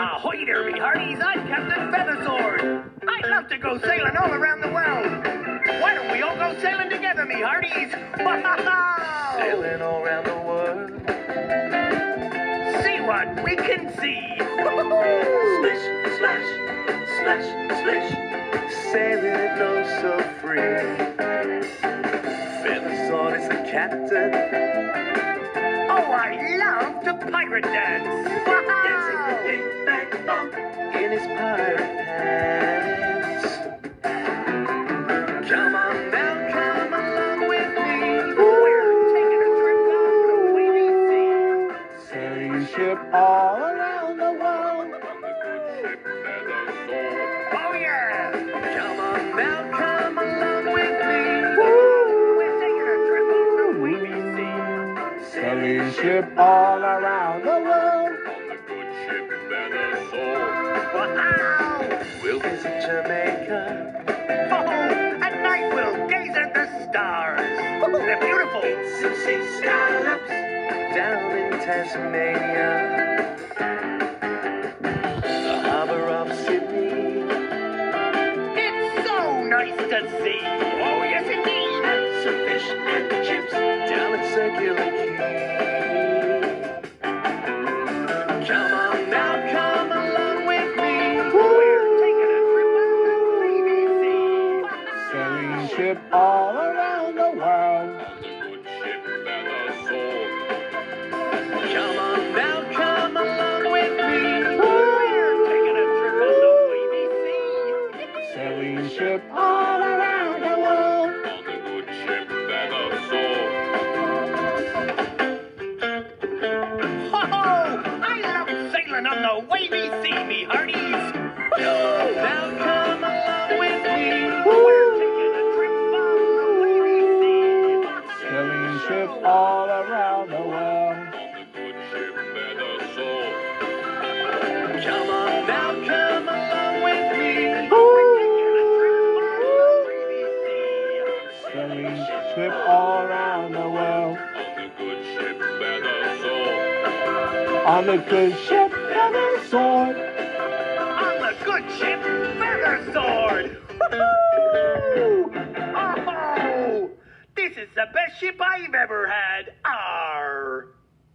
Ahoy there, me hearties. I'm Captain Feathersword. I'd love to go sailing all around the world. Why don't we all go sailing together, me hearties? Sailing all around the world. See what we can see. Splish, splash, splash, splish. Sailing oh so free. Feathersword is the captain. Oh, I love to pirate dance. Dancing the big bang bump in his pirate pants. Come on now, come along with me. We're taking a trip on the wavy sea. Sailing ship all around the world. Oh, yeah. Come on now, come along with me. We're taking a trip on the wavy sea. Sailing ship all around the world. Wow. We'll visit Jamaica. Oh, at night we'll gaze at the stars. They're beautiful. Some sea scallops down in Tasmania. The harbor of Sydney. It's so nice to see. Oh, yes, indeed. And some fish and chips down at Circular Quay. Come on now, come along with me. We're taking a trip on the wavy sea. Sailing ship all around the world. Come on now, come along with me. We're taking a trip on the wavy sea. Sailing ship all around the world. Ho, ho! I love sailing on the wavy sea, me hearties. Now come along with me. We're taking a trip on the wavy sea. Sailing ship all around the world. Come on now, come along with me. We're taking a trip on the wavy sea. Sailing ship all around the world. On the good ship Feathersword. On the good ship Feathersword. Woo-hoo! Oh, this is the best ship I've ever had. Arr!